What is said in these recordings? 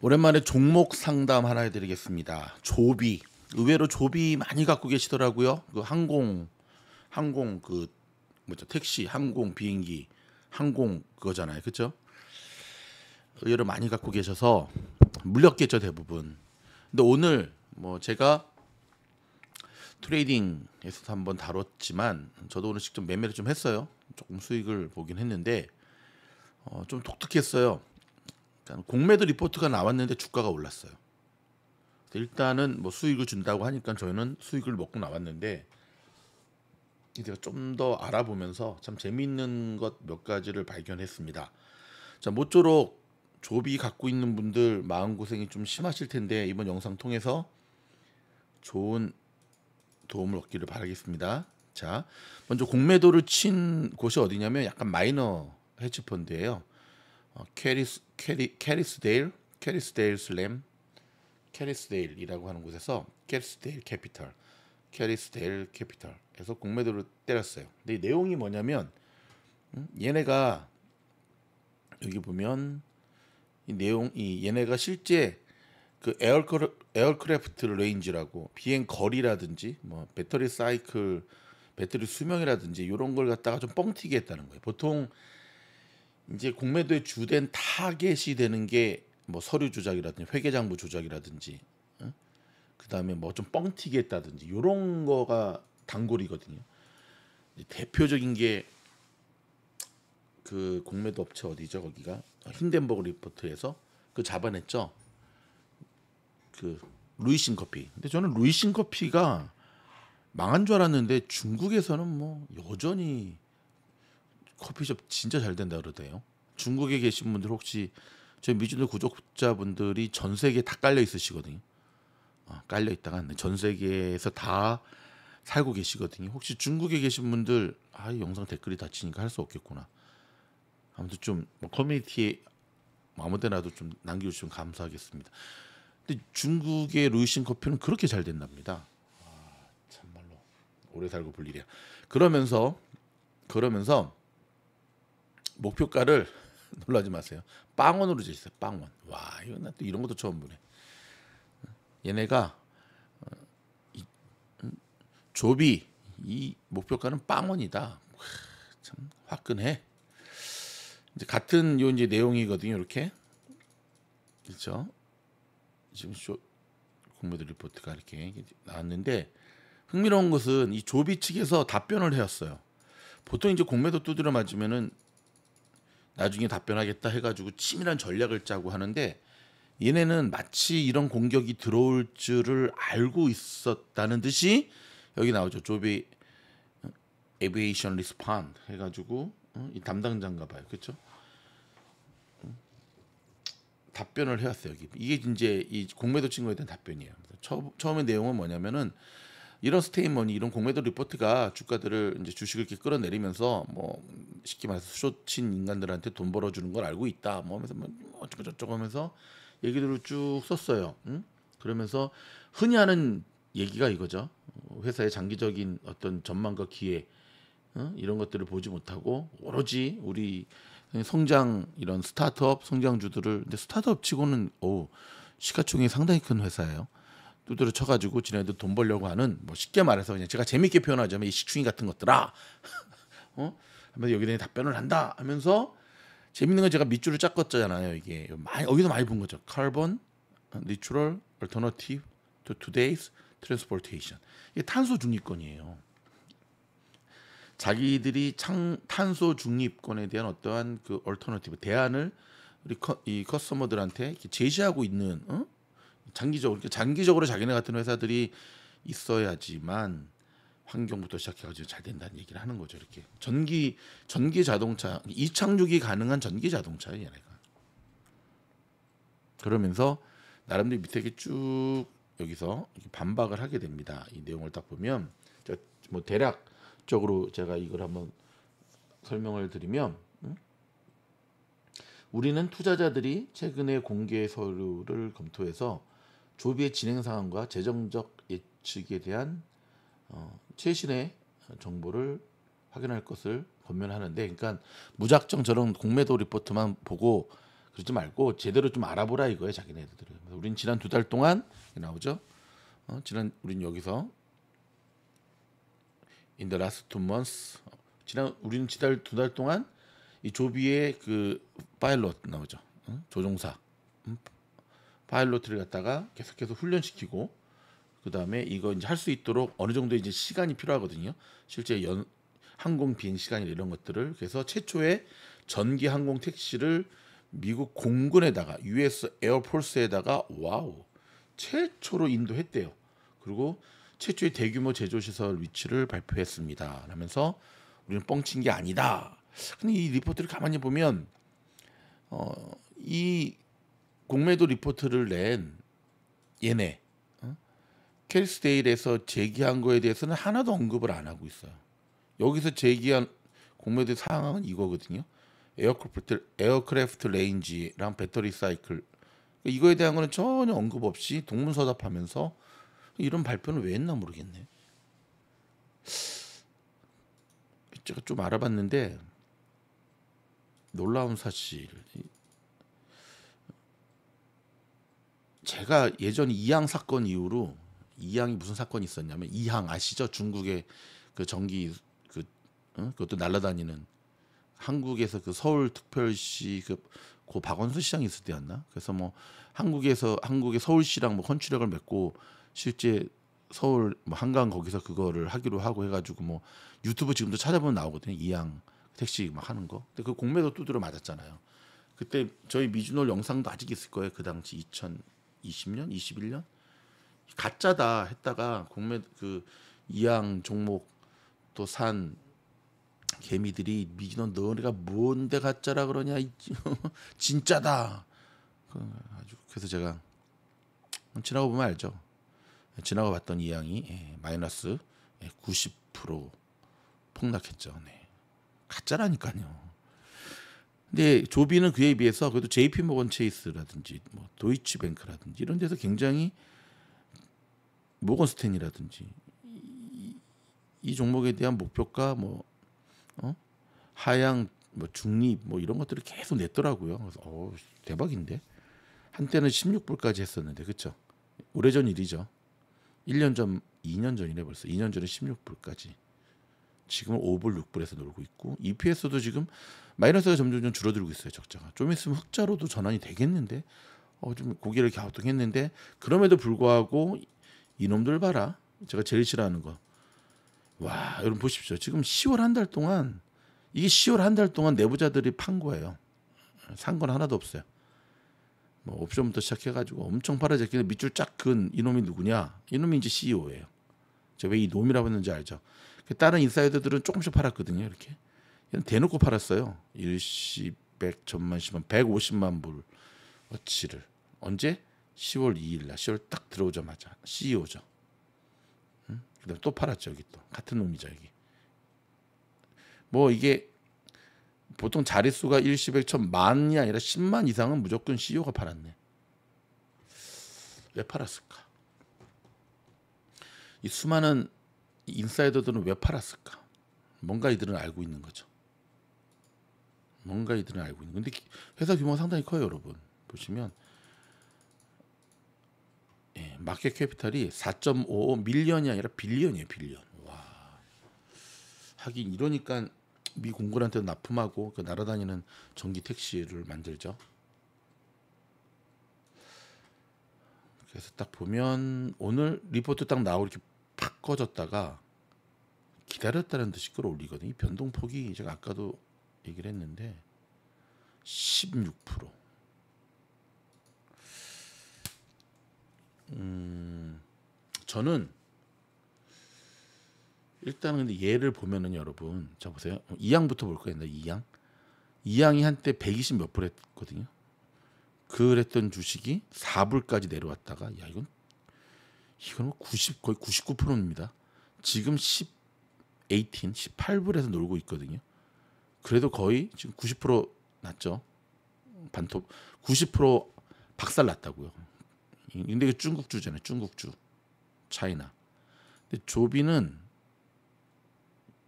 오랜만에 종목 상담 하나 해드리겠습니다. 조비. 의외로 조비 많이 갖고 계시더라고요. 그 항공 그 뭐죠? 택시, 항공, 비행기, 항공 그거잖아요. 그렇죠? 의외로 많이 갖고 계셔서 물렸겠죠 대부분. 근데 오늘 뭐 제가 트레이딩에서도 한번 다뤘지만 저도 오늘 직접 매매를 좀 했어요. 조금 수익을 보긴 했는데 좀 독특했어요. 일단 공매도 리포트가 나왔는데 주가가 올랐어요. 일단은 뭐 수익을 준다고 하니까 저희는 수익을 먹고 나왔는데 제가 좀 더 알아보면서 참 재미있는 것 몇 가지를 발견했습니다. 자, 모쪼록 조비 갖고 있는 분들 마음고생이 좀 심하실 텐데 이번 영상 통해서 좋은 도움을 얻기를 바라겠습니다. 자, 먼저 공매도를 친 곳이 어디냐면 약간 마이너 헤지 펀드예요. 캐리스데일 슬램 캐리스데일이라고 하는 곳에서 캐리스데일 캐피털에서 공매도를 때렸어요. 근데 이 내용이 뭐냐면 얘네가 여기 보면 얘네가 실제 그 에어크래프트 레인지라고 비행 거리라든지 뭐 배터리 수명이라든지 이런 걸 갖다가 좀 뻥튀기 했다는 거예요. 보통 이제 공매도의 주된 타겟이 되는 게 뭐 서류 조작이라든지 회계장부 조작이라든지 그다음에 뭐 좀 뻥튀기 했다든지 이런 거가 단골이거든요. 대표적인 게 그 공매도 업체 어디죠? 거기가 힌덴버그 리포트에서 그 잡아냈죠. 그 루이신 커피. 근데 저는 루이신 커피가 망한 줄 알았는데 중국에서는 뭐 여전히 커피숍 진짜 잘 된다 그러대요. 중국에 계신 분들 혹시 저희 미주노 구독자분들이 전 세계에 다 깔려 있으시거든요. 깔려 있다가 전 세계에서 다 살고 계시거든요. 혹시 중국에 계신 분들 이 영상 댓글이 닫히니까 할 수 없겠구나. 아무튼 좀뭐 커뮤니티에 아무데나도 좀 남겨주시면 감사하겠습니다. 근데 중국의 루이신 커피는 그렇게 잘 된답니다. 참말로 오래 살고 볼 일이야. 그러면서 목표가를 놀라지 마세요. 빵원으로 재있어요. 빵원. 와, 이거 나 또 이런 것도 처음 보네. 얘네가 조비 이 목표가는 빵원이다. 참 화끈해. 이제 같은 요 이제 내용이거든요. 이렇게 그렇죠. 지금 공매도 리포트가 이렇게 나왔는데 흥미로운 것은 이 조비 측에서 답변을 해왔어요. 보통 이제 공매도 두드려 맞으면은 나중에 답변하겠다 해가지고 치밀한 전략을 짜고 하는데 얘네는 마치 이런 공격이 들어올 줄을 알고 있었다는 듯이 여기 나오죠. 조비 에비에이션 리스폰드 해가지고 이 담당자인가 봐요. 그렇죠? 답변을 해왔어요. 여기 이게 이제 이 공매도 친구에 대한 답변이에요. 처음에 내용은 뭐냐면은 이런 스테이먼이 이런 공매도 리포트가 주가들을 이제 주식을 이렇게 끌어내리면서 뭐 쉽게 말해서 숏친 인간들한테 돈 벌어주는 걸 알고 있다. 뭐 하면서 뭐 어쩌고 저쩌고 하면서 얘기들을 쭉 썼어요. 그러면서 흔히 하는 얘기가 이거죠. 회사의 장기적인 어떤 전망과 기회 이런 것들을 보지 못하고 오로지 우리 성장 이런 스타트업 성장주들을 근데 스타트업 치고는 시가총액이 상당히 큰 회사예요. 두드려 쳐가지고 지네들 돈 벌려고 하는 뭐 쉽게 말해서 그냥 제가 재밌게 표현하자면 이 식충이 같은 것들아 하면서 여기에 답변을 한다 하면서 재밌는 건 제가 밑줄을 짰었잖아요. 이게 여기서 많이 본 거죠. Carbon Neutral Alternative to Today's Transportation. 이게 탄소 중립권이에요. 자기들이 탄소 중립권에 대한 어떠한 그 얼터너티브 대안을 이 커스터머들한테 제시하고 있는 장기적으로 자기네 같은 회사들이 있어야지만 환경부터 시작해가지고 잘 된다는 얘기를 하는 거죠. 이렇게 전기 자동차 이착륙이 가능한 전기 자동차예요, 얘네가. 그러면서 나름대로 밑에 이렇게 쭉 여기서 이렇게 반박을 하게 됩니다. 이 내용을 딱 보면 뭐 대략적으로 제가 이걸 한번 설명을 드리면 우리는 투자자들이 최근에 공개 서류를 검토해서 조비의 진행 상황과 재정적 예측에 대한 최신의 정보를 확인할 것을 권면하는데, 그러니까 무작정 저런 공매도 리포트만 보고 그러지 말고 제대로 좀 알아보라 이거예요, 자기네들은. 우린 지난 2달 동안 나오죠. 지난 우린 여기서 in the last 2 months 우리는 지난 2달 동안 이 조비의 그 파일럿 나오죠. 조종사 파일럿을 갖다가 계속해서 훈련시키고 그 다음에 이거 이제 할 수 있도록 어느 정도 이제 시간이 필요하거든요. 실제 항공 비행 시간이나 이런 것들을. 그래서 최초의 전기 항공 택시를 미국 공군에다가 US 에어포스에다가 와우 최초로 인도했대요. 그리고 최초의 대규모 제조 시설 위치를 발표했습니다. 라면서 우리는 뻥친 게 아니다. 근데 이 리포트를 가만히 보면 이 공매도 리포트를 낸 얘네 캐리스데일에서 제기한 거에 대해서는 하나도 언급을 안 하고 있어요. 여기서 제기한 공매도 사항은 이거거든요. 에어크래프트 레인지랑 배터리 사이클 이거에 대한 거는 전혀 언급 없이 동문서답하면서 이런 발표는 왜 했나 모르겠네. 제가 좀 알아봤는데 놀라운 사실. 제가 예전 이항 사건 이후로 이항이 무슨 사건이 있었냐면 이항 아시죠? 중국의 그 전기 그것도 날아다니는 한국에서 그 서울특별시 고 박원순 시장이 있을 때였나? 그래서 뭐 한국의 서울시랑 뭐 헌추력을 맺고 실제 서울 뭐 한강 거기서 그거를 하기로 하고 해가지고 뭐 유튜브 지금도 찾아보면 나오거든요. 이항 택시 막 하는 거. 근데 그 공매도 두드려 맞았잖아요. 그때 저희 미주놀 영상도 아직 있을 거예요. 그 당시 2020년, 21년 가짜다 했다가 그 이항 종목 또 산 개미들이 미주놀 너네가 뭔데 가짜라 그러냐 진짜다. 그래서 제가 지나고 보면 알죠. 지나가 봤던 이항이 마이너스 90% 폭락했죠. 네. 가짜라니까요. 근데 조비는 그에 비해서 그래도 JP 모건 체이스라든지 뭐 도이치뱅크라든지 이런 데서 굉장히 모건스탠이라든지 이 종목에 대한 목표가 뭐 하향 뭐 중립 뭐 이런 것들을 계속 냈더라고요. 그래서 대박인데 한때는 16불까지 했었는데 그렇죠. 오래전 일이죠. 1년 전, 2년 전이네 벌써. 2년 전에 16불까지. 지금은 5불, 6불에서 놀고 있고 EPS도 지금 마이너스가 점점 줄어들고 있어요. 적자가. 좀 있으면 흑자로도 전환이 되겠는데 좀 고개를 갸우뚱했는데 그럼에도 불구하고 이놈들 봐라. 제가 제일 싫어하는 거. 와 여러분 보십시오. 지금 10월 한 달 동안 이게 10월 한 달 동안 내부자들이 판 거예요. 산 건 하나도 없어요. 뭐 옵션부터 시작해가지고 엄청 팔아졌길래 밑줄 쫙 그은 이놈이 누구냐? 이놈이 이제 CEO예요. 제가 왜 이 놈이라고 했는지 알죠? 다른 인사이더들은 조금씩 팔았거든요. 이렇게 대놓고 팔았어요. 일시 100 천만 10만 150만 불 어치를 언제? 10월 2일 날 10월 딱 들어오자마자 CEO죠. 그다음 또 팔았죠. 여기 또 같은 놈이죠. 여기 뭐 이게 보통 자릿수가 일시 100 천만이 아니라 10만 이상은 무조건 CEO가 팔았네. 왜 팔았을까? 이 수많은 인사이더들은 왜 팔았을까? 뭔가 이들은 알고 있는 거죠. 뭔가 이들은 알고 있는. 근데 회사 규모가 상당히 커요, 여러분. 보시면 마켓 캐피탈이 4.55 밀리언이 아니라 빌리언이에요, 빌리언. 와. 하긴 이러니까 미 공군한테 납품하고 그 날아다니는 전기 택시를 만들죠. 그래서 딱 보면 오늘 리포트 딱 나오고 이렇게 팍 꺼졌다가 기다렸다는 듯이 끌어올리거든요. 이 변동폭이 제가 아까도 얘기를 했는데 16%. 저는 일단은 근데 얘를 보면은 여러분 자 보세요. 이항부터 볼 거예요. 이항이 한때 120 몇 불 했거든요. 그랬던 주식이 4불까지 내려왔다가 야 이건 뭐 90 거의 99%입니다. 지금 18불에서 놀고 있거든요. 그래도 거의 지금 90% 났죠. 반토 90% 박살 났다고요. 근데 이게 중국주잖아요. 중국주. 차이나. 근데 조비는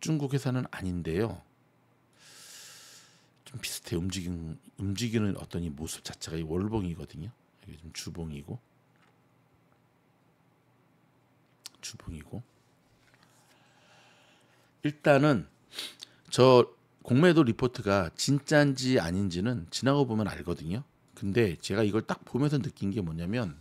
중국 회사는 아닌데요. 좀 비슷해. 움직이는 어떤 이 모습 자체가 이 월봉이거든요. 이게 좀 주봉이고 일단은 저 공매도 리포트가 진짜인지 아닌지는 지나고 보면 알거든요. 근데 제가 이걸 딱 보면서 느낀 게 뭐냐면,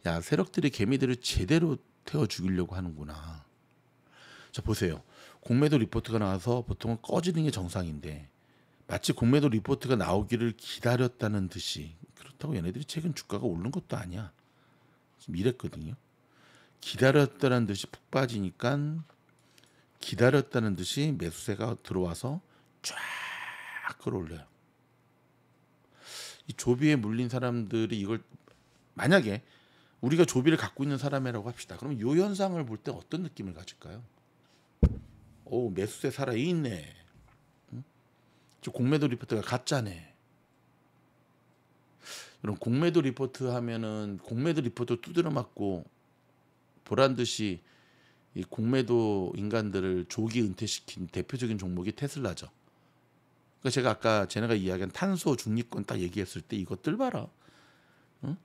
야, 세력들이 개미들을 제대로 태워 죽이려고 하는구나. 자, 보세요. 공매도 리포트가 나와서 보통은 꺼지는 게 정상인데 마치 공매도 리포트가 나오기를 기다렸다는 듯이, 그렇다고 얘네들이 최근 주가가 오른 것도 아니야. 지금 이랬거든요. 기다렸다는 듯이 푹 빠지니까 기다렸다는 듯이 매수세가 들어와서 쫙 끌어올려요. 이 조비에 물린 사람들이 이걸, 만약에 우리가 조비를 갖고 있는 사람이라고 합시다. 그럼 이 현상을 볼 때 어떤 느낌을 가질까요? 오, 매수세 살아있네. 저 공매도 리포트가 가짜네. 이런 공매도 리포트 하면은 공매도 리포트 두드려 맞고 보란 듯이 이 공매도 인간들을 조기 은퇴시킨 대표적인 종목이 테슬라죠. 그러니까 제가 아까 쟤네가 이야기한 탄소 중립권 딱 얘기했을 때 이것들 봐라. 응?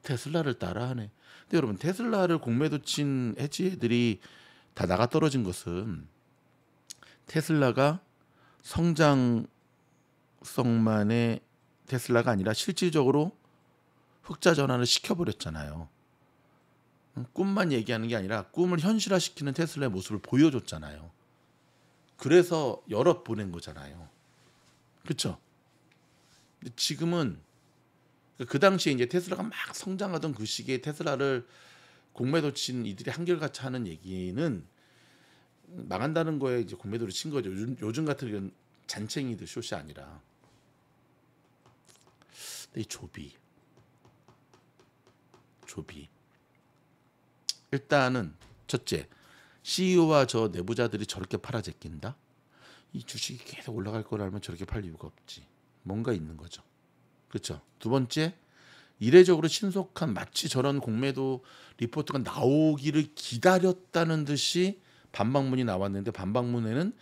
테슬라를 따라하네. 근데 여러분, 테슬라를 공매도 친 해지애들이 다 나가 떨어진 것은 테슬라가 성장성만의 테슬라가 아니라 실질적으로 흑자 전환을 시켜버렸잖아요. 꿈만 얘기하는 게 아니라 꿈을 현실화시키는 테슬라의 모습을 보여줬잖아요. 그래서 여럿 보낸 거잖아요. 그렇죠? 근데 지금은 그 당시에 이제 테슬라가 막 성장하던 그 시기에 테슬라를 공매도 친 이들이 한결같이 하는 얘기는 망한다는 거에 이제 공매도를 친 거죠. 요즘 같은 이런 잔챙이들 숏이 아니라. 근데 이 조비 일단은 첫째, CEO와 저 내부자들이 저렇게 팔아 제낀다? 이 주식이 계속 올라갈 걸 알면 저렇게 팔 이유가 없지. 뭔가 있는 거죠. 그렇죠? 두 번째, 이례적으로 신속한, 마치 저런 공매도 리포트가 나오기를 기다렸다는 듯이 반박문이 나왔는데 반박문에는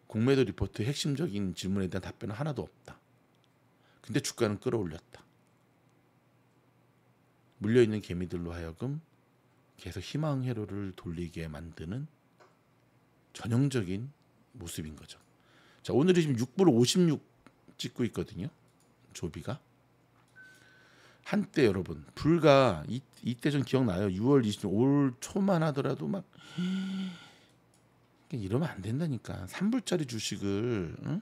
공매도 리포트의 핵심적인 질문에 대한 답변은 하나도 없다. 근데 주가는 끌어올렸다. 물려있는 개미들로 하여금 계속 희망 회로를 돌리게 만드는 전형적인 모습인 거죠. 자, 오늘이 지금 6불 56 찍고 있거든요. 조비가. 한때 여러분, 불과 이때 좀 기억나요. 6월 20일 올 초만 하더라도 막 이러면 안 된다니까. 3불짜리 주식을, 응?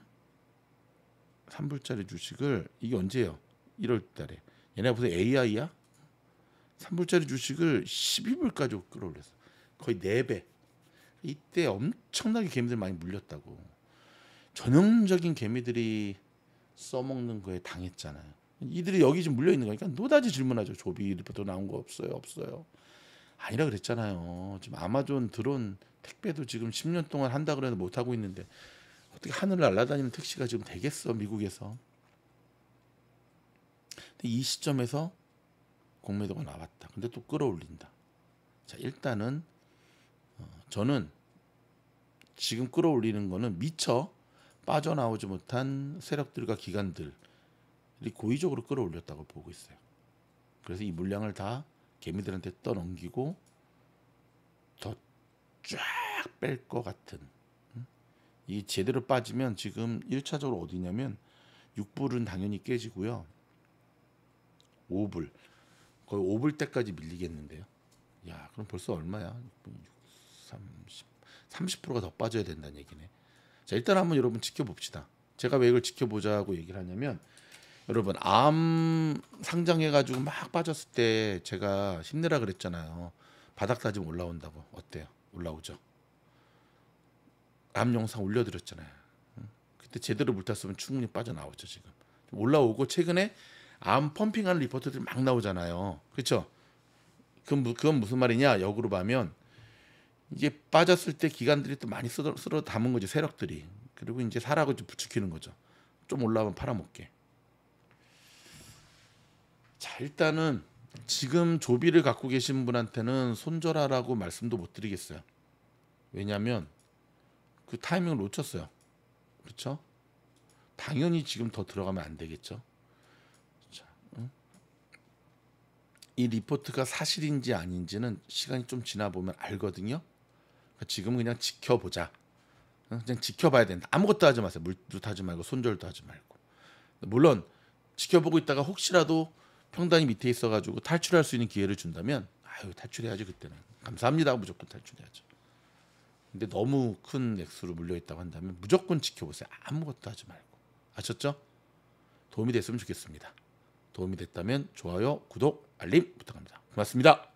3불짜리 주식을, 이게 언제예요? 1월 달에. 얘네가 무슨 AI야? 3불짜리 주식을 12불까지 끌어올렸어. 거의 4배. 이때 엄청나게 개미들 많이 물렸다고. 전형적인 개미들이 써먹는 거에 당했잖아요. 이들이 여기 지금 물려 있는 거니까 노다지 질문하죠. 조비 리포트 나온 거 없어요. 아니라 그랬잖아요. 지금 아마존 드론 택배도 지금 10년 동안 한다 그래도 못 하고 있는데 어떻게 하늘을 날아다니는 택시가 지금 되겠어, 미국에서. 근데 이 시점에서 공매도가 나왔다. 근데 또 끌어올린다. 자, 일단은 저는 지금 끌어올리는 거는 미처 빠져나오지 못한 세력들과 기관들이 고의적으로 끌어올렸다고 보고 있어요. 그래서 이 물량을 다 개미들한테 떠넘기고 더 쫙 뺄 것 같은. 이 제대로 빠지면 지금 1차적으로 어디냐면 6불은 당연히 깨지고요. 5불. 거의 5불 때까지 밀리겠는데요. 야, 그럼 벌써 얼마야? 30%가 더 빠져야 된다는 얘기네. 자, 일단 한번 여러분 지켜봅시다. 제가 왜 이걸 지켜보자고 얘기를 하냐면, 여러분 암 상장해가지고 막 빠졌을 때 제가 힘내라 그랬잖아요. 바닥 다지면 올라온다고. 어때요? 올라오죠? 암 영상 올려드렸잖아요. 그때 제대로 물탔으면 충분히 빠져나오죠. 지금 올라오고 최근에 암 펌핑하는 리포트들이 막 나오잖아요. 그렇죠? 그건 무슨 말이냐? 역으로 보면 이제 빠졌을 때 기관들이 또 많이 쓸어 담은 거죠. 세력들이. 그리고 이제 사라고 좀 부추기는 거죠. 좀 올라오면 팔아먹게. 자, 일단은 지금 조비를 갖고 계신 분한테는 손절하라고 말씀도 못 드리겠어요. 왜냐하면 그 타이밍을 놓쳤어요. 그렇죠? 당연히 지금 더 들어가면 안 되겠죠. 자, 이 리포트가 사실인지 아닌지는 시간이 좀 지나 보면 알거든요. 그러니까 지금은 그냥 지켜보자. 그냥 지켜봐야 된다. 아무것도 하지 마세요. 물도 타지 말고 손절도 하지 말고. 물론 지켜보고 있다가 혹시라도 평단이 밑에 있어가지고 탈출할 수 있는 기회를 준다면 아유 탈출해야지 그때는. 감사합니다. 무조건 탈출해야죠. 근데 너무 큰 액수로 물려 있다고 한다면 무조건 지켜보세요. 아무것도 하지 말고. 아셨죠? 도움이 됐으면 좋겠습니다. 도움이 됐다면 좋아요, 구독, 알림 부탁합니다. 고맙습니다.